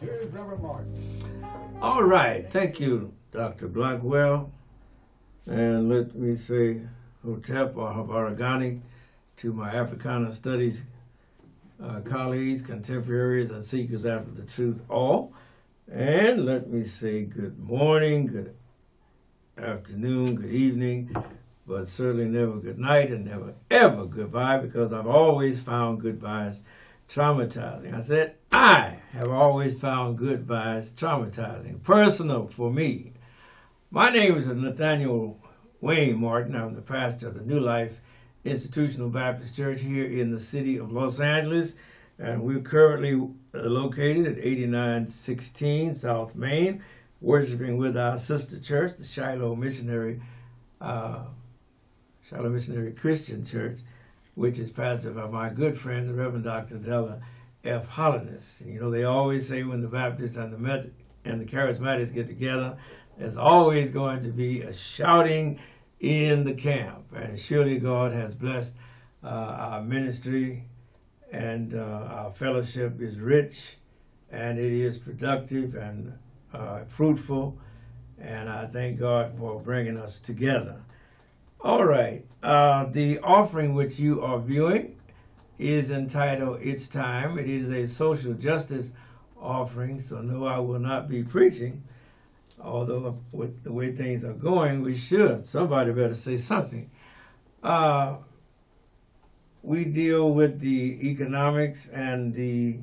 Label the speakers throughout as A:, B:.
A: Here's Reverend Martin.
B: All right. Thank you, Dr. Blackwell. And let me say Hotep or Habaragani to my Africana Studies colleagues, contemporaries, and seekers after the truth all. And let me say good morning, good afternoon, good evening, but certainly never good night and never ever goodbye, because I've always found goodbyes traumatizing. I said, I have always found goodbyes traumatizing, personal for me. My name is Nathaniel W. Martin. I'm the pastor of the New Life Institutional Baptist Church here in the city of Los Angeles, and we're currently located at 8916 South Main, worshiping with our sister church, the Shiloh Missionary Christian Church, which is pastored by my good friend, the Reverend Dr. Della F. Holliness. You know, they always say when the Baptists and the Charismatics get together, there's always going to be a shouting in the camp. And surely God has blessed our ministry, and our fellowship is rich, and it is productive and fruitful, and I thank God for bringing us together. All right, the offering which you are viewing is entitled It's Time. It is a social justice offering, so no, I will not be preaching, although with the way things are going, we should. Somebody better say something. We deal with the economics and the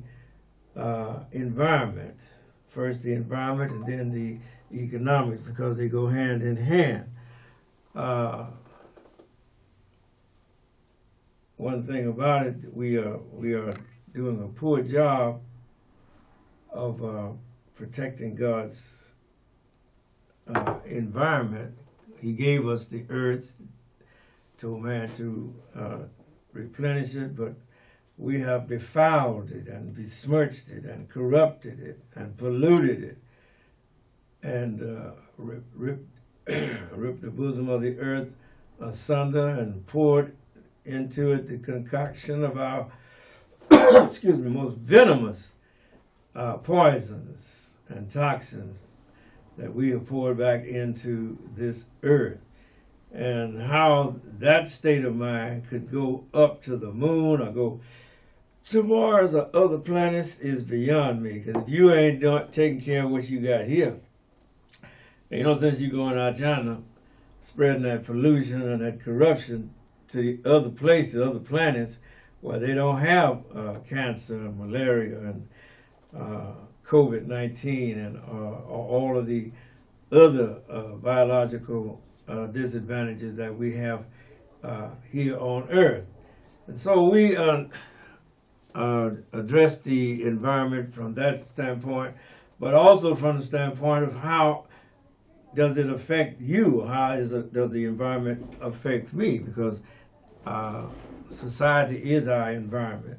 B: environment. First the environment and then the economics, because they go hand in hand. One thing about it, we are doing a poor job of protecting God's environment. He gave us the earth, told man to replenish it, but we have befouled it and besmirched it and corrupted it and polluted it, and ripped the bosom of the earth asunder and poured into it the concoction of our most venomous poisons and toxins that we have poured back into this earth. And how that state of mind could go up to the moon or go to Mars or other planets is beyond me. Because if you ain't taking care of what you got here, ain't no sense you going out China spreading that pollution and that corruption to the other places, other planets, where they don't have cancer and malaria and COVID-19 and all of the other biological disadvantages that we have here on Earth. And so we address the environment from that standpoint, but also from the standpoint of how does it affect you? How does the environment affect me? Because society is our environment.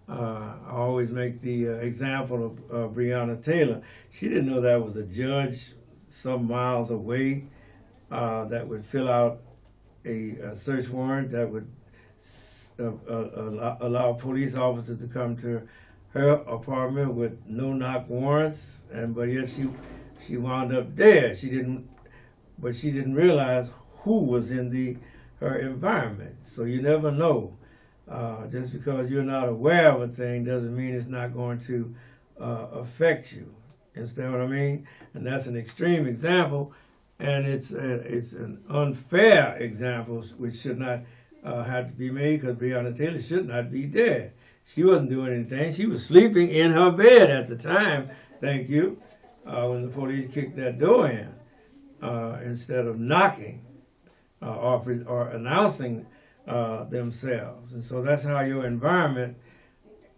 B: I always make the example of Breonna Taylor. She didn't know that was a judge some miles away that would fill out a search warrant that would allow police officers to come to her apartment with no-knock warrants, but yet she wound up dead. She didn't realize who was in her environment. So you never know. Just because you're not aware of a thing doesn't mean it's not going to affect you. Understand what I mean? And that's an extreme example, and it's an unfair example which should not have to be made, because Breonna Taylor should not be dead. She wasn't doing anything. She was sleeping in her bed at the time, thank you, when the police kicked that door in, instead of knocking or announcing themselves. And so that's how your environment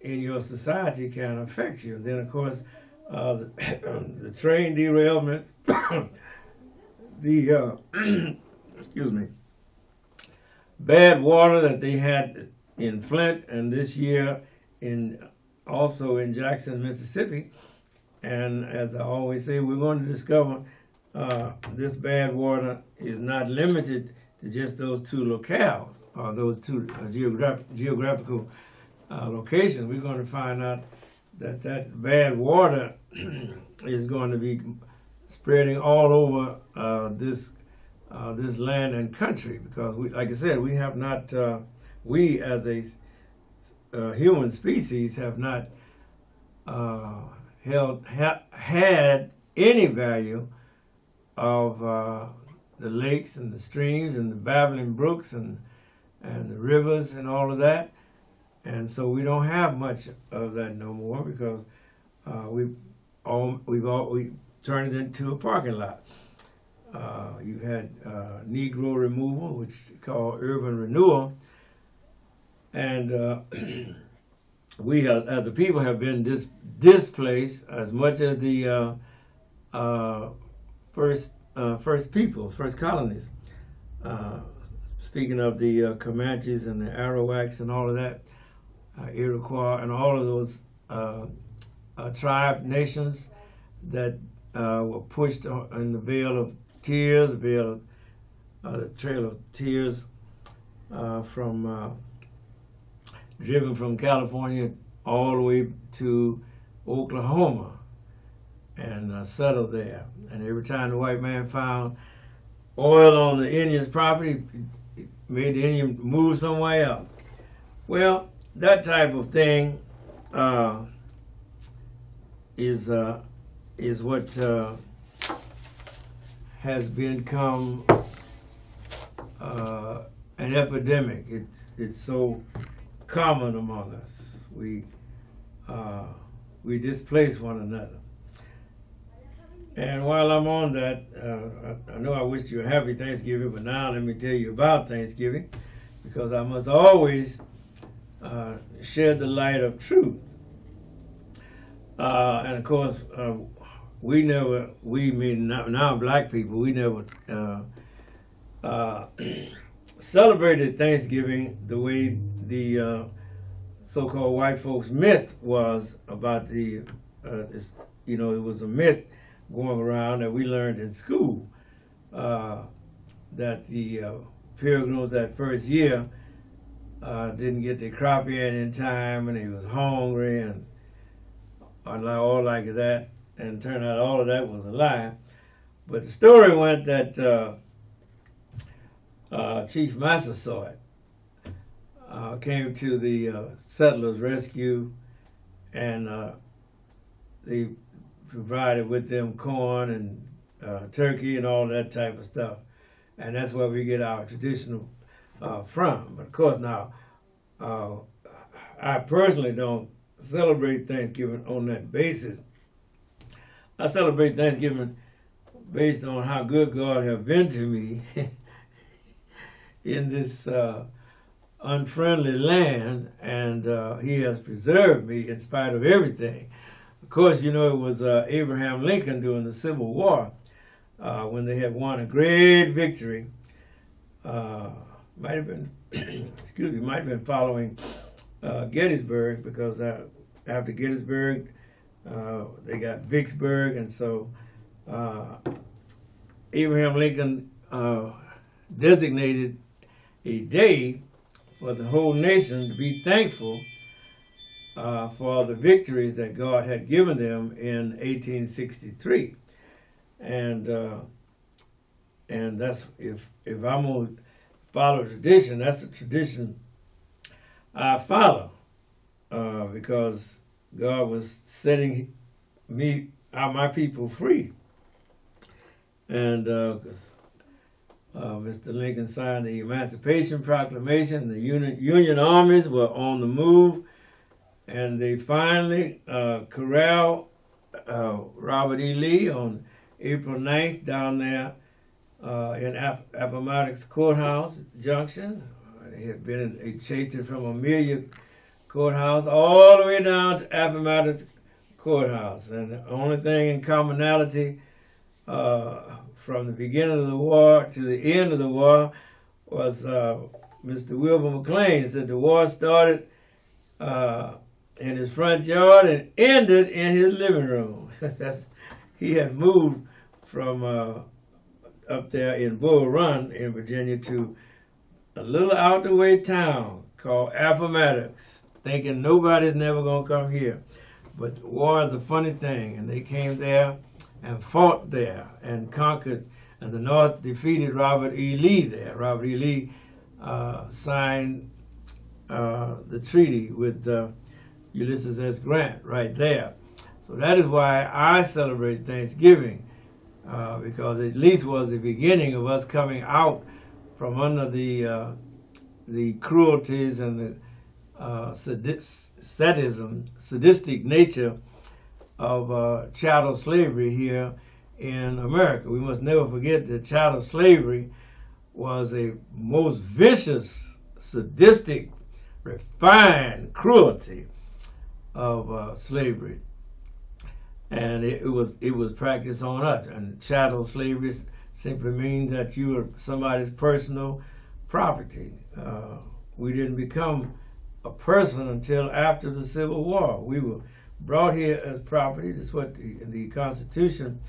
B: in your society can affect you. And then, of course, the train derailments, the bad water that they had in Flint, and this year also in Jackson, Mississippi. And as I always say, we're going to discover this bad water is not limited to just those two locales, or those two geographical locations. We're going to find out that bad water is going to be spreading all over this land and country, because we, like I said, we have not, we as a human species have not had any value of the lakes and the streams and the babbling brooks and the rivers and all of that. And so we don't have much of that no more, because we turned it into a parking lot. You've had Negro removal, which is called urban renewal, and we have, as a people, have been displaced as much as the first colonies. Speaking of the Comanches and the Arawaks and all of that, Iroquois and all of those tribe nations that were pushed in the Vale of Tears, the Trail of Tears, driven from California all the way to Oklahoma, and settled there. And every time the white man found oil on the Indian's property, it made the Indian move somewhere else. Well, that type of thing is what has become an epidemic. It's so common among us. We displace one another. And while I'm on that, I know I wished you a happy Thanksgiving, but now let me tell you about Thanksgiving, because I must always shed the light of truth. And of course, we mean now black people, we never celebrated Thanksgiving the way the so-called white folks myth was about it was a myth going around that we learned in school, that the pilgrims that first year didn't get their crop in time, and they was hungry and all like that, and it turned out all of that was a lie. But the story went that Chief Massasoit came to the settlers' rescue, and they provided with them corn and turkey and all that type of stuff. And that's where we get our traditional from. But of course now, I personally don't celebrate Thanksgiving on that basis. I celebrate Thanksgiving based on how good God has been to me in this unfriendly land, and He has preserved me in spite of everything. Of course, it was Abraham Lincoln during the Civil War, when they had won a great victory. Might have been following Gettysburg, because after Gettysburg, they got Vicksburg, and so Abraham Lincoln designated a day for the whole nation to be thankful for the victories that God had given them in 1863, and that's if I'm gonna follow tradition, that's a tradition I follow, because God was setting my people free, and Mr. Lincoln signed the Emancipation Proclamation. The Union armies were on the move, and they finally corralled Robert E. Lee on April 9th down there in Appomattox Courthouse Junction. They had they chased it from Amelia Courthouse all the way down to Appomattox Courthouse. And the only thing in commonality from the beginning of the war to the end of the war was Mr. Wilbur McLean said the war started in his front yard and ended in his living room. He had moved from up there in Bull Run in Virginia to a little out the way town called Appomattox, thinking nobody's never gonna come here. But war is a funny thing, and they came there and fought there and conquered, and the North defeated Robert E. Lee there. Robert E. Lee signed the treaty with Ulysses S. Grant right there. So that is why I celebrate Thanksgiving, because it at least was the beginning of us coming out from under the cruelties and the sadistic nature of chattel slavery here in America. We must never forget that chattel slavery was a most vicious, sadistic, refined cruelty of slavery, and it was practiced on us. And chattel slavery simply means that you were somebody's personal property. We didn't become a person until after the Civil War. We were brought here as property. That's what the Constitution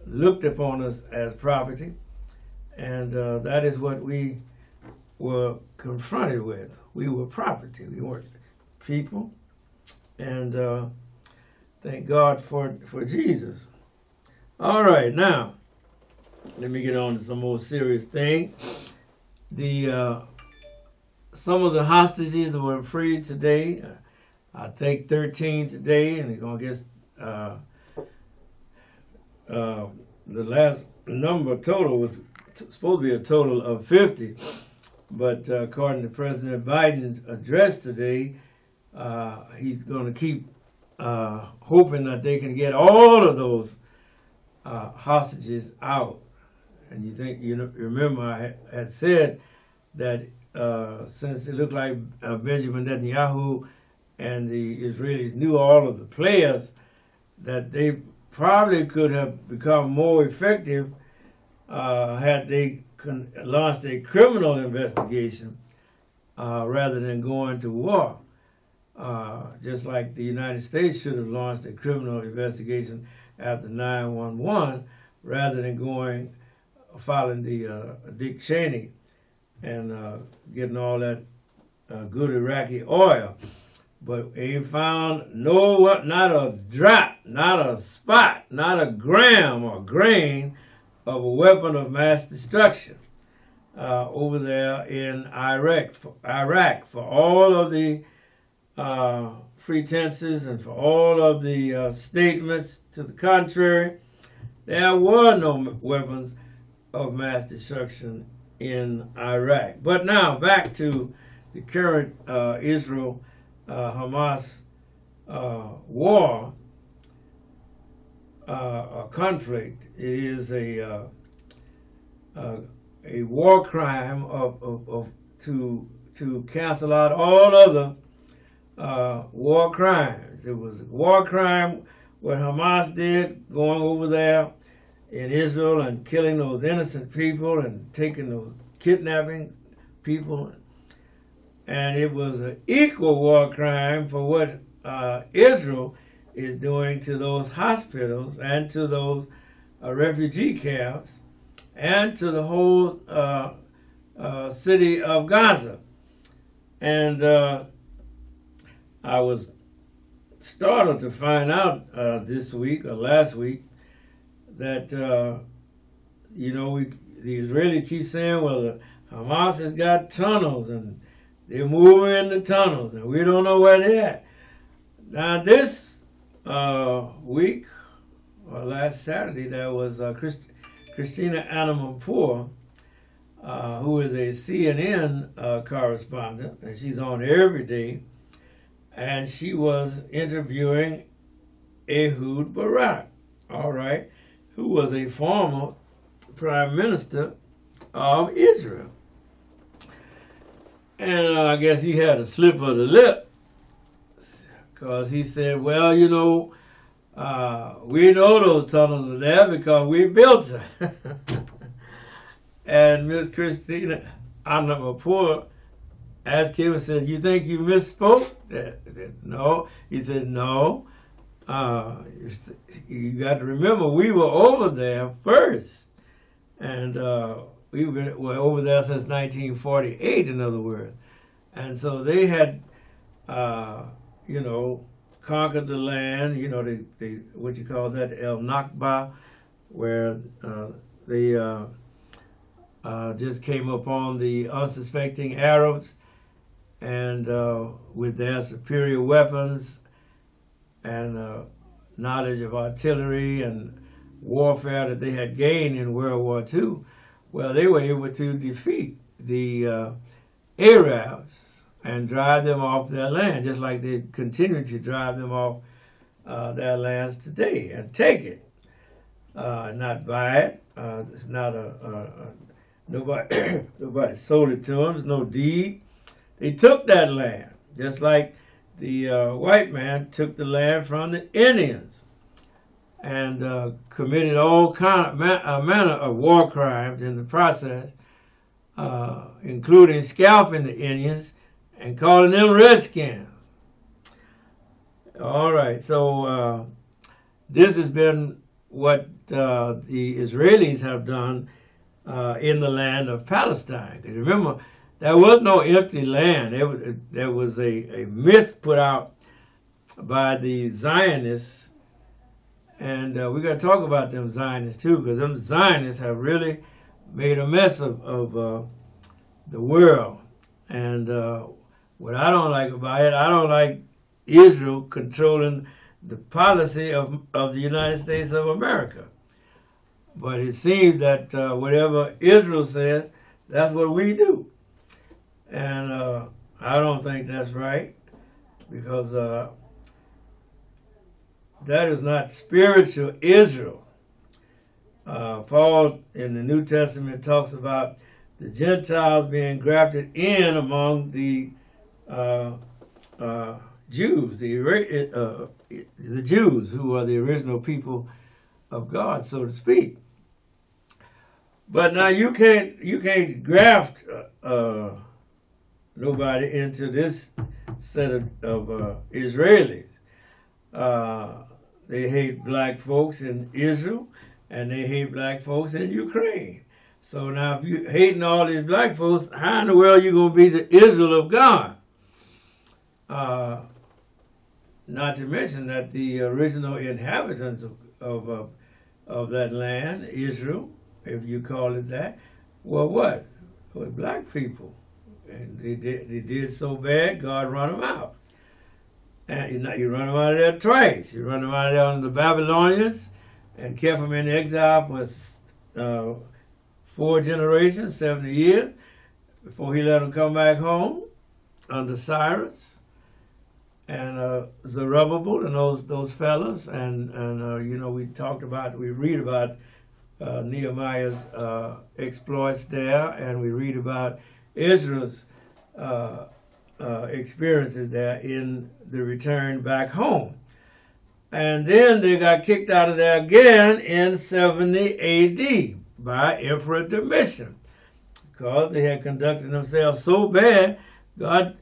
B: looked upon us as property, and that is what we were confronted with. We were property. We weren't people. And thank God for Jesus. All right, now let me get on to some more serious thing. Some of the hostages were freed today. I think 13 today, and they're gonna get the last number total was supposed to be a total of 50, but according to President Biden's address today, he's going to keep hoping that they can get all of those hostages out. And you remember I had said that since it looked like Benjamin Netanyahu and the Israelis knew all of the players, that they probably could have become more effective had they launched a criminal investigation rather than going to war. Just like the United States should have launched a criminal investigation after 9/11 rather than following the Dick Cheney and getting all that good Iraqi oil. But they found not a drop, not a spot, not a gram or grain of a weapon of mass destruction over there in Iraq. For all of the pretenses and for all of the statements to the contrary, there were no weapons of mass destruction in Iraq. But now back to the current Israel-Hamas war, conflict. It is a war crime to cancel out all other war crimes. It was a war crime what Hamas did, going over there in Israel and killing those innocent people and kidnapping people. And it was an equal war crime for what Israel is doing to those hospitals and to those refugee camps and to the whole city of Gaza. And I was startled to find out this week or last week that the Israelis keep saying, well, Hamas has got tunnels and they're moving in the tunnels and we don't know where they're at. Now this week or last Saturday, there was Christina Amanpour, who is a CNN correspondent, and she's on every day, and she was interviewing Ehud Barak, all right, who was a former prime minister of Israel. And I guess he had a slip of the lip, because he said, well, we know those tunnels are there because we built them. And Miss Christina Amanpour asked him and said, you think you misspoke? No. He said, no. You got to remember, we were over there first. And we were over there since 1948, in other words. And so they had, conquered the land. You know, they what you call that, El Nakba, where they just came upon the unsuspecting Arabs, and with their superior weapons and knowledge of artillery and warfare that they had gained in World War II, well, they were able to defeat the Arabs and drive them off their land, just like they continue to drive them off their lands today and take it, not buy it. It's not nobody sold it to them. There's no deed. They took that land, just like the white man took the land from the Indians, and committed all manner of war crimes in the process, including scalping the Indians and calling them Redskins. All right, so this has been what the Israelis have done in the land of Palestine. Because remember, there was no empty land. There was a myth put out by the Zionists, and we're going to talk about them Zionists too, because them Zionists have really made a mess of the world. And what I don't like about it, I don't like Israel controlling the policy of the United States of America. But it seems that whatever Israel says, that's what we do. And I don't think that's right, because that is not spiritual Israel. Paul in the New Testament talks about the Gentiles being grafted in among the Jews, the Jews who are the original people of God, so to speak. But now you can't graft nobody into this set of Israelis. They hate black folks in Israel, and they hate black folks in Ukraine. So now if you're hating all these black folks, how in the world are you going to be the Israel of God? Not to mention that the original inhabitants of that land, Israel, if you call it that, were what? Were black people. And they did so bad, God run them out. And you run them out of there twice. You run them out of there under the Babylonians and kept them in exile for 4 generations, 70 years, before he let them come back home under Cyrus and Zerubbabel and those fellas. And you know, we read about Nehemiah's exploits there, and we read about Israel's experiences there in the return back home. And then they got kicked out of there again in 70 A.D. by Emperor Domitian, because they had conducted themselves so bad, God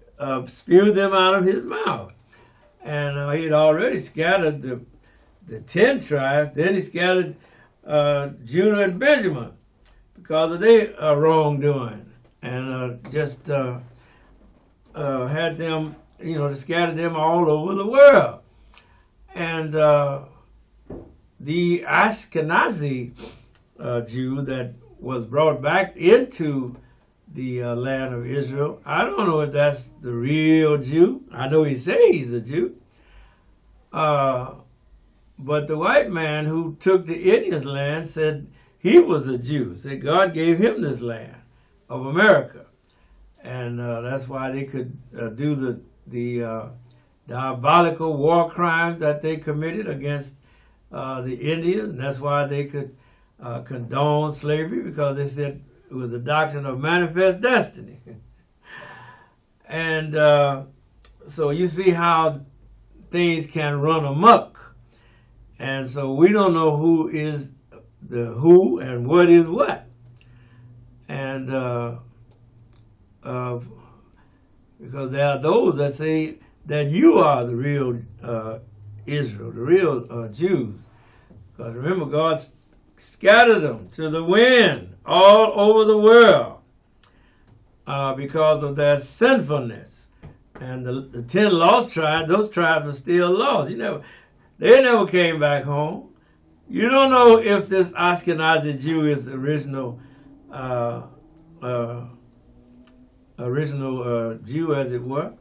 B: spewed them out of his mouth. And he had already scattered the 10 tribes. Then he scattered Judah and Benjamin because of their wrongdoing, and just had them, scattered them all over the world. And the Ashkenazi Jew that was brought back into the land of Israel, I don't know if that's the real Jew. I know he says he's a Jew. But the white man who took the Indians' land said he was a Jew, said God gave him this land of America. And that's why they could do the diabolical war crimes that they committed against the Indians. That's why they could condone slavery, because they said it was the doctrine of manifest destiny. And so you see how things can run amok. And so we don't know who is the who and what is what. And because there are those that say that you are the real Israel, the real Jews. Because remember, God scattered them to the wind all over the world because of their sinfulness. And the 10 lost tribes, those tribes are still lost. They never came back home. You don't know if this Ashkenazi Jew is the original Jew, as it were.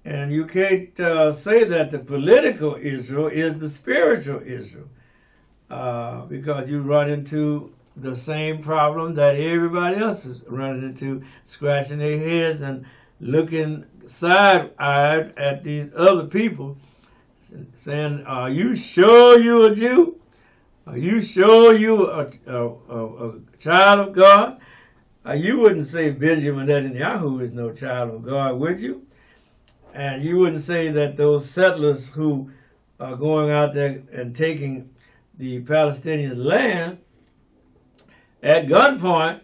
B: And you can't say that the political Israel is the spiritual Israel, because you run into the same problem that everybody else is running into, scratching their heads and looking side-eyed at these other people, saying, "Are you sure you a Jew? Are you sure you a child of God?" You wouldn't say Benjamin Netanyahu is no child of God, would you? And you wouldn't say that those settlers who are going out there and taking the Palestinian land at gunpoint,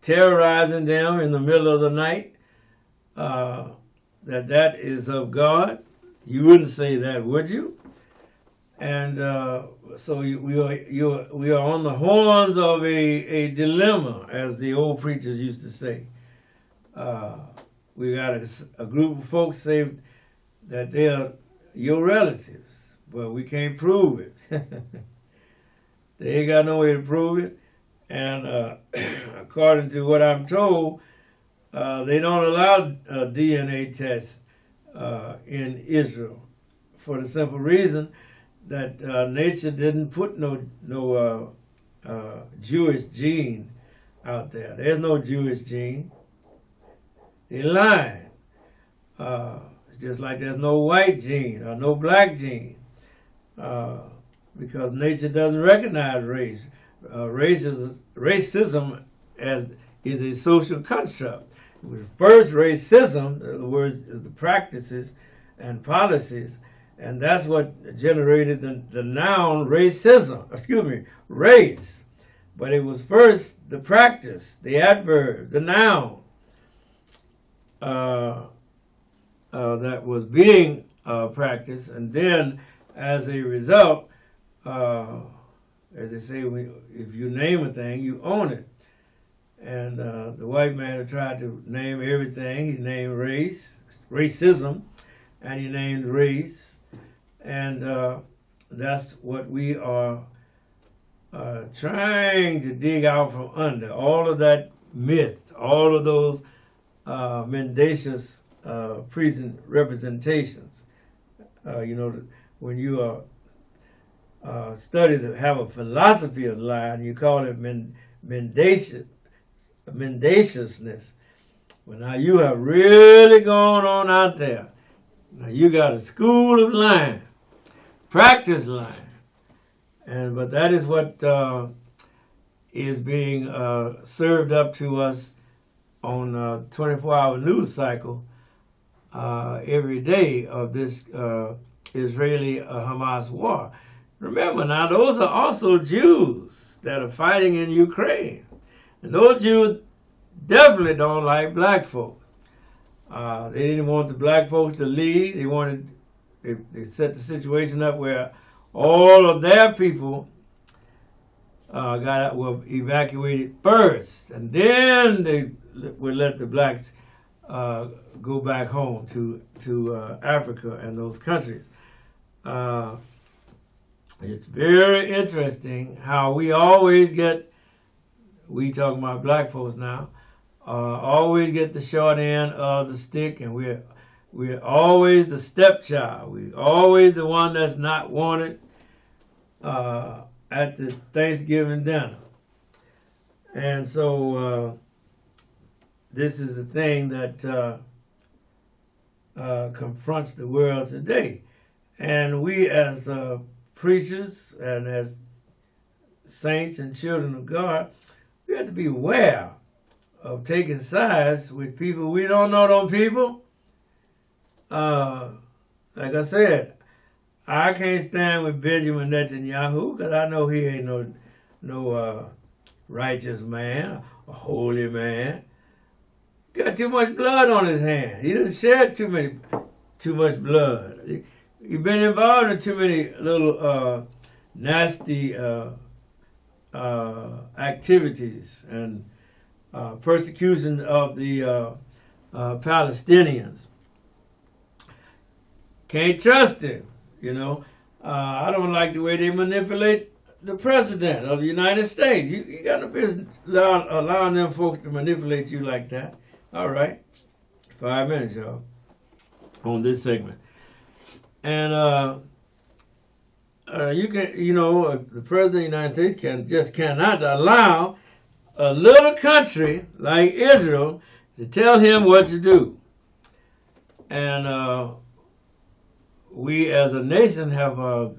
B: terrorizing them in the middle of the night, that is of God. You wouldn't say that, would you? And so we are on the horns of a dilemma, as the old preachers used to say. We got a group of folks say that they are your relatives, but we can't prove it. They ain't got no way to prove it. And according to what I'm told, they don't allow DNA tests in Israel, for the simple reason that nature didn't put no Jewish gene out there. There's no Jewish gene. They're lying. Just like there's no white gene or no black gene, because nature doesn't recognize race. Racism is a social construct. First, racism, in other words, is the practices and policies, and that's what generated the noun racism. Race. But it was first the practice, the adverb, the noun that was being practiced, and then as a result, as they say, if you name a thing, you own it. And the white man had tried to name everything. He named racism, and he named race. And that's what we are trying to dig out from under. All of that myth, all of those mendacious representations. When you are have a philosophy of lying, you call it mendaciousness. Well, now you have really gone on out there. Now you got a school of lying, practice lying, but that is what is being served up to us on 24-hour news cycle every day of this Israeli-Hamas war. Remember now, those are also Jews that are fighting in Ukraine. And those Jews definitely don't like black folk. They didn't want the black folks to lead. They set the situation up where all of their people were evacuated first, and then they would let the blacks go back home to Africa and those countries. It's very interesting how we always we talking about black folks now, always get the short end of the stick, and we're always the stepchild. We're always the one that's not wanted at the Thanksgiving dinner. And so this is the thing that confronts the world today. And we as preachers and as saints and children of God, we have to be aware of taking sides with people. We don't know them people. Like I said, I can't stand with Benjamin Netanyahu because I know he ain't no righteous man, a holy man. Got too much blood on his hands. He done shed too much blood. He's been involved in too many little nasty activities and persecution of the Palestinians. Can't trust him, you know. I don't like the way they manipulate the president of the United States. You got no business allowing them folks to manipulate you like that. All right. 5 minutes, y'all, on this segment. And you can, you know, the president of the United States cannot allow a little country like Israel to tell him what to do. And we as a nation have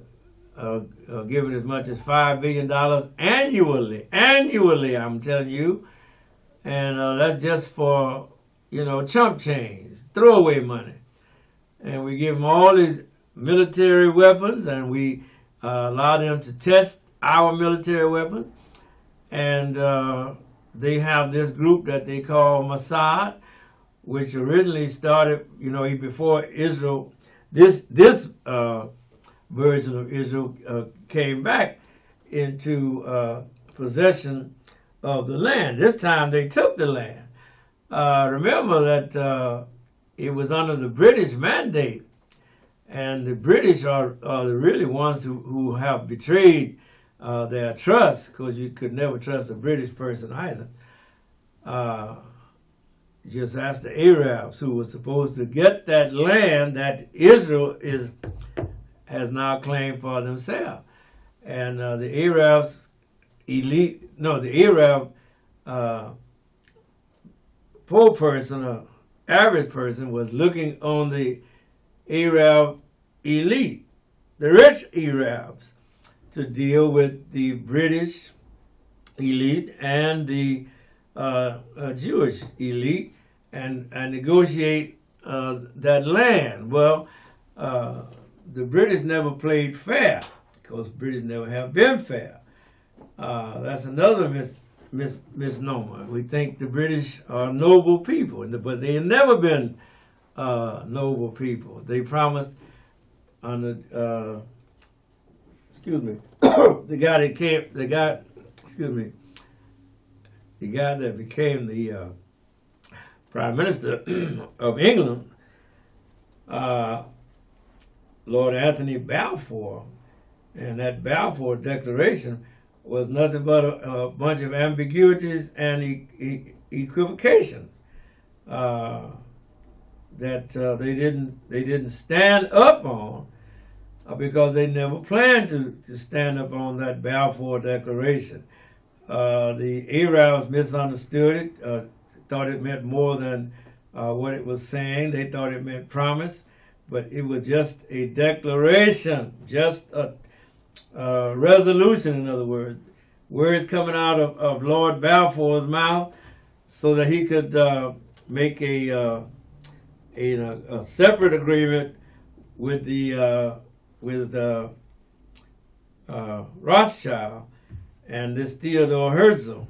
B: given as much as $5 billion annually. Annually, I'm telling you. And that's just for, you know, chump change, throwaway money. And we give them all these military weapons, and we allow them to test our military weapons. And they have this group that they call Mossad, which originally started, you know, before Israel, this version of Israel came back into possession of the land. This time they took the land. Remember that it was under the British mandate, and the British are the really ones who have betrayed their trust, because you could never trust a British person either. Just ask the Arabs, who were supposed to get that land that Israel has now claimed for themselves. And the Arabs the Arab poor person, or average person, was looking on the Arab elite, the rich Arabs, to deal with the British elite and the Jewish elite and negotiate that land. Well, the British never played fair, because British never have been fair. That's another misnomer. We think the British are noble people, but they have never been noble people. They promised under the guy that became the Prime Minister of England, Lord Anthony Balfour, and that Balfour Declaration was nothing but a bunch of ambiguities and equivocations that they didn't stand up on, because they never planned to stand up on that Balfour Declaration. The Arabs misunderstood it, thought it meant more than what it was saying. They thought it meant promise, but it was just a declaration, just a resolution, in other words coming out of Lord Balfour's mouth, so that he could make a separate agreement with Rothschild and this Theodore Herzl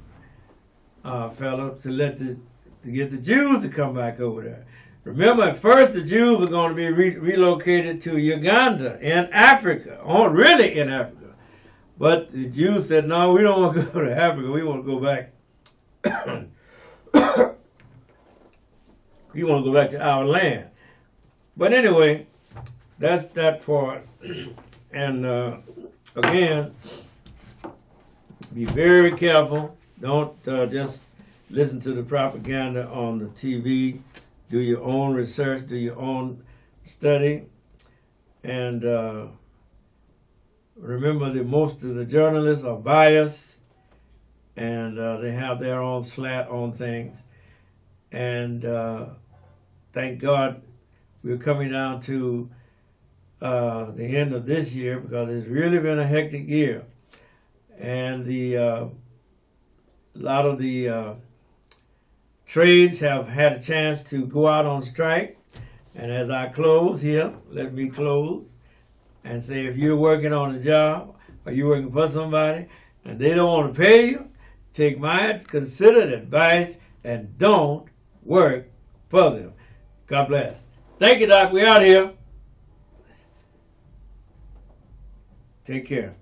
B: fellow to get the Jews to come back over there. Remember, at first the Jews were going to be relocated to Uganda in Africa, really in Africa. But the Jews said, no, we don't want to go to Africa. We want to go back. We want to go back to our land. But anyway, that's that part. And again, be very careful. Don't just listen to the propaganda on the TV. Do your own research. Do your own study. And remember that most of the journalists are biased, and they have their own slant on things. And thank God we're coming down to the end of this year, because it's really been a hectic year. And a lot of the trades have had a chance to go out on strike. And as I close here, let me close and say, if you're working on a job or you're working for somebody and they don't want to pay you, take my considered advice and don't work for them. God bless. Thank you, Doc. We out here. Take care.